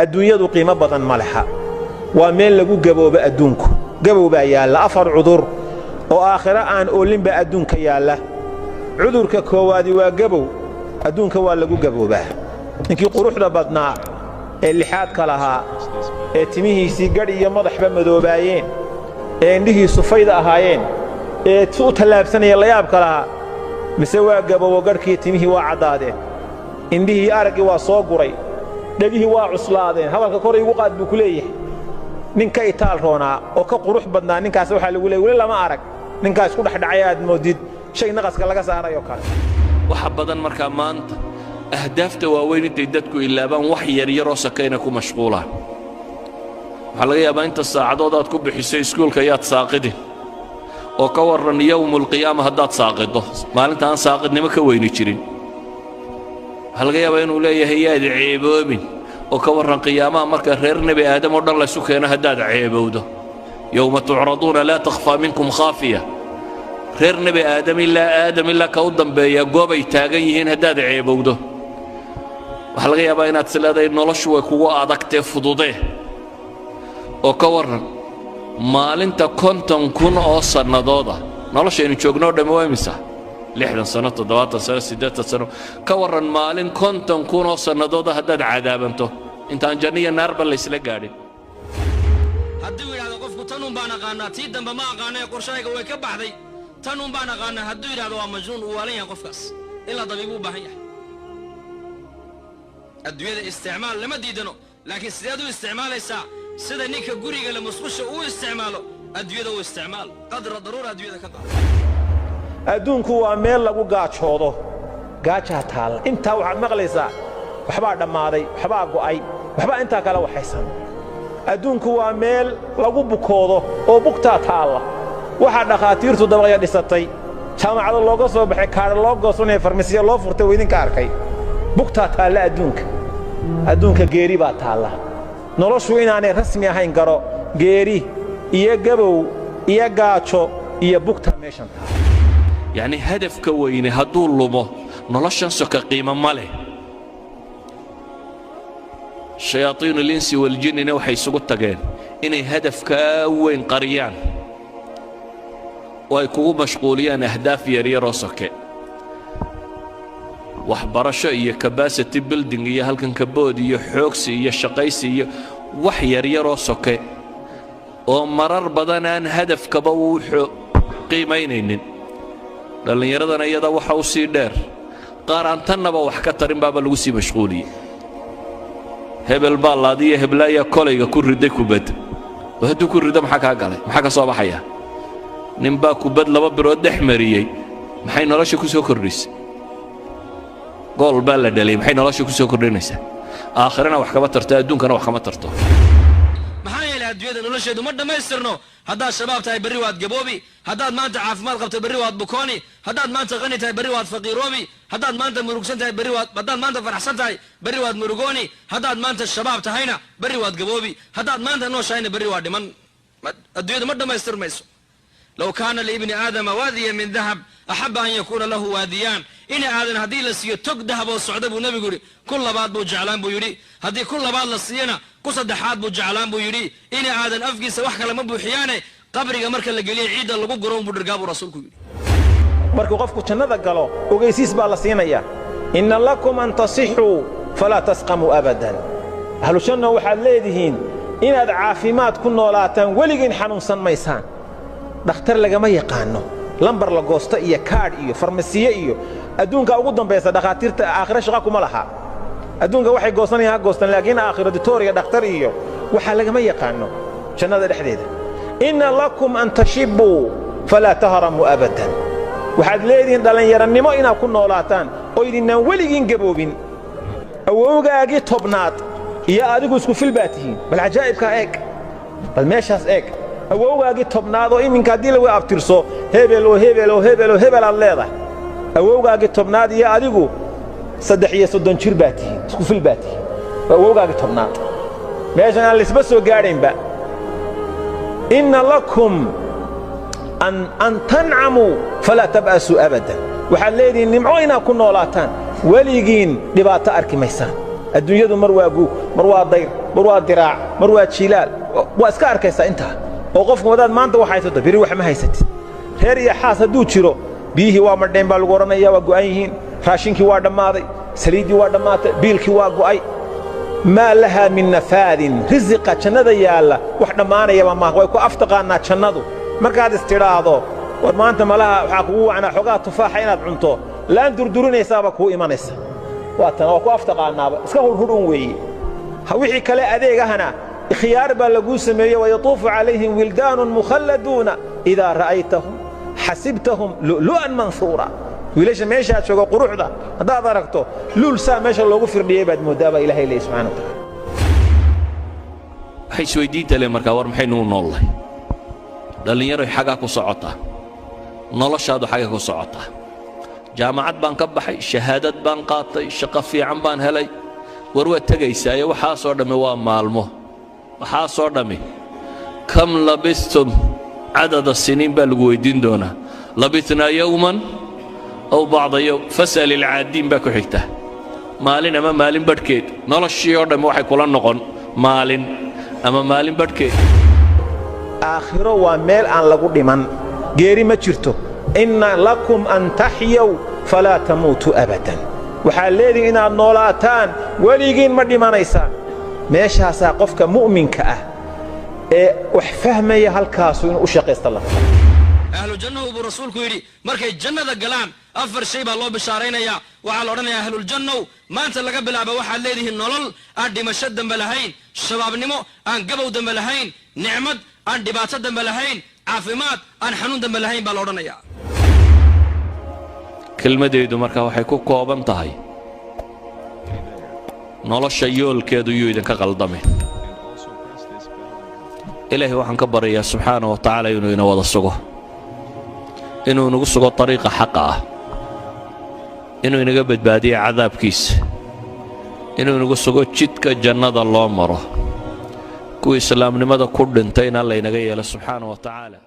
adduunyadu qiimo badan ma laha waa meel lagu gaboobo adduunku gabowbaa yaalla 4 cudur oo aakhira aan oolinba adduunka yaalla cudurka koowaadi waa gabow adduunka waa lagu gaboobaa ninkii quruxda badnaa ee lixaadka lahaa ee timihiisii gadh iyo madaxba madoobaayeen ee indhihiisu fayda ahaayeen ee u tallaabsanaya layaabka lahaa mise waa gabowo gadhkii timihii waa caddaadeen indhihii araggii waa soo guray dhegihii waa cuslaadeen hadalka kor igu qaad buu ku leeyahay ninka itaal roonaa oo ka qurux badnaa ninkaas waxaa lagu leeyahay weli lama arag ninkaas ku dhexdhacay aad moodid shay naqaska laga saarayo kale waxa badan markaa maanta ahdaafta waaweyn intay dadku ilaabaan wax yar yaroo sakayna ku mashquulaan waxaa laga yaabaa inta saacadood aad ku bixisay iskuulka ayaad saaqidin oo ka warran yowmulqiyaama haddaad saaqido maalinta aan saaqidnimo ka weyni jirin waxaa laga yaabaa inuu leeyahay yaad ceeboobin oo ka warran qiyaamaha marka reer nebi aadam oo dhan laysu keeno haddaad ceebowdo yowma tucraduuna laa takhfaa minkum khaafiya reer nebi aadam ilaa ka u dambeeya goobay taagan yihiin haddaad ceebowdo waxaa laga yaabaa inaad isleedahay noloshu way kugu adagtee fududee oo ka warran maalinta 50,000 oo sannadooda noloshaynu joogno dhamma waa imisa 60 sano 70 sano 80 sano ka warran maalin 50,000 oo sannadooda haddaad cadaabanto intaan janniya naarba la isla gaadhin hadduu yidhaahdo qofku tanun baan aqaanaa tii dambe ma aqaanee qorshahayga way ka baxday tanun baan aqaanaa hadduu yidhaahdo waa majnuun uu waalan yahay qofkaas ilaa dabiibuu u baahan yahay adduunyada isticmaal lama diidano laakiin sideed u isticmaalaysaa sida ninka guriga la musqusha uu isticmaalo adduunyada uu isticmaal qadra daruura adduunyada ka qaado adduunku waa meel lagu gaajoodo gaajaa taal intaa waxaad maqlaysaa waxbaa dhammaaday waxbaa go'ay waxbaa intaa kala waxaysan adduunku waa meel lagu bukoodo oo bugtaa taalla waxaa dhakhaatiirtu dabaqya dhisatay jaamacado looga soo baxay kaadha loo goosanaya farmasiya loo furtay waa idinka arkay bugtaa taalla adduunka geeri baa taalla noloshu inaanay rasmi ahayn garo geeri iyo gabow iyo gaajo iyo bugtaa meeshan taalla yacni hadafka weyne hadduu lumo noloshan soka qiimo ma leh shayaatiinu linsi waljinnina waxay isugu tageen inay hadafkaa weyn qariyaan oo ay kugu mashquuliyaan ahdaaf yaryaroo soke waxbarasho iyo capacity building iyo halkan kabood iyo xoogsi iyo shaqaysi iyo wax yaryaroo soke oo marar badan aan hadafkaba uu qiimaynaynin dhallinyaradana iyada waxa u sii dheer qaar aan tannaba wax ka tarin baaba lagu sii mashquuliyey hebel baa laadiyo heblaayaa kolayga ku riday kubad oo hadduu ku rido maxaa kaa galay maxaa ka soo baxaya nin baa kubad 2 birood dhex mariyey maxay nolosha ku soo kordhisay gool baa la dhalay maxay nolosha ku soo kordhinaysaa aakhirana wax kama tarto adduunkana wax kama tarto maxaa yeelay adduunyada nolosheedu ma dhammaystirno haddaad shabaab tahay berri waad gaboobi haddaad maanta caafimaad qabto berri waad bukooni haddaad maanta qani tahay berri waad faqiiroobi haddaad maanta murugsan tahay haddaad maanta faraxsan tahay berri waad murugooni haddaad maanta shabaab tahayna berri waad gaboobi haddaad maanta nooshahayna berri waa dhiman adduunyadu ma dhammaystirmayso low kaana liibni aadama waadiya min dahab axaba an yakuuna lahu waadiyaan ina aadan haddii la siiyo tog dahab oo socda buu nebigu yidhi kun labaad buu jeclaan buu yidhi haddii kun labaad la siiyana ku saddexaad buu jeclaan buu yidhi ina aadan afkiisa wax kale ma buuxiyaane qabriga marka la geliya ciidda lagu guro unbuu dhirgaa buu rasuulku yidhi markuu qofku jannada galo ogeysiis baa la siinaya inna lakum an tasixuu falaa tasqamuu abadan ahlu janna waxaad leedihiin inaad caafimaad ku noolaataan weligiin xanuunsan maysaan dhakhtar lagama yaqaano lambar la goosto iyo kaadh iyo farmasiye iyo adduunka ugu dambaysa dhakhaatiirta aakhira shaqa kuma laha adduunka waxay goosanayaan ha goostaan laakiin aakhiro ditooriya dhakhtar iyo waxaa lagama yaqaano jannada dhexdeeda inna lakum an tashibbuu falaa tahramuu abadan waxaad leedihiin dhallinyarannimo inaad ku noolaataan oo idinnaan weligiin gaboobin awowgaagii tobnaad iyo adigu isku fil baa tihiin bal cajaa'ibkaa eeg bal meeshaas eeg awowgaagii tobnaad oo iminka haddii lagu abtirso hebel oo hebel oo hebel oo hebel aad leedahay awowgaagii tobnaad iyo adigu 33 jir baa tihiin isku fil baa tihiin waa awowgaagii tobnaad meeshan aan laisba soo gaadhaynba inna lakum an tancamuu falaa tab'asuu abadan waxaad leedihiin nimco inaad ku noolaataan weligiin dhibaato arki maysaan adduunyadu mar waa guug mar waa dayr mar waa diraac mar waa jiilaal waa iska arkaysaa intaa oo qofku wadaad maanta wax haysato biri wax ma haysatid reer iyo xaas hadduu jiro biyihii waa madheen baa lagu odhanayaa waa go'an yihiin raashinkii waa dhammaaday saliiddii waa dhammaatay biilkii waa go'ay maa lahaa min nafaadin risiqa jannada yaalla wax dhammaanayaba maaha way ku aftaqaannaa jannadu markaad istidhaahdo war maanta malaha waxaa kugu wacnaa xogaa tufaaxa inaad cunto laan durdurinaysaaba kuu imanaysa waatan waa ku aftaqaannaaba iska hurhudhun weeye wixii kale adeeg ahna ikhyaar baa laguu sameeyey wayatuufu calayhim wildaanun mukhalladuuna idaa ra'aytahum xasibtahum lu'lu'an mansuura wiilasha meeshaa jooga quruxda haddaad aragto luul saa meesha loogu firdhiyey baad mooddaa baa ilaahay leeyahy subxana wa tacaala waxay isweydiinta le markaa war maxaynu u noollahay dhallinyaroy xaggaa ku socotaa noloshaadu xagga ku socotaa jaamacad baan ka baxay shahaadad baan qaatay shaqo fiican baan helay war waad tegaysaaye waxaasoo dhammi waa maalmo waxaasoo dhammi kam labistum cadada siniin baa lagu weyddiin doonaa labitnaa yowman aw bacda yowm fas'al ilcaadiin baa ku xigta maalin ama maalin badhkeed noloshii oo dhammi waxay kula noqon maalin ama maalin badhkeed aakhiro waa meel aan lagu dhiman geeri ma jirto inna lakum an taxyaw falaa tamuutuu abadan waxaad leedihin inaad noolaataan weligiin ma dhimanaysaan meeshaasaa qofka mu'minka ah ee wax fahmaya halkaasu inuu u shaqaysta la ahlu jannahu buu rasuulku yidhi markay jannada galaan afar shay baa loo bishaaraynayaa waxaa la odhanayaa ahluljannow maanta laga bilaaba waxaad leedihiin nolol aan dhimasho dambe lahayn shabaabnimo aan gabow dambe lahayn nicmad aan dhibaato dambe lahayn caafimaad aan xanuun dambe lahayn baa la odhanayaa kelmadaydu markaa waxay ku kooban tahay nolosha yoolkeedu yuu idinka qaldamin ilaahay waxaan ka baryayaa subxaana wa tacaala inuu ina wada sugo inuu inagu sugo dariiqa xaqa ah inuu inaga badbaadiyo cadaabkiisa inuu inagu sugo jidka jannada loo maro kuwa islaamnimada ku dhintayna laynaga yeelo subxaana wa tacaala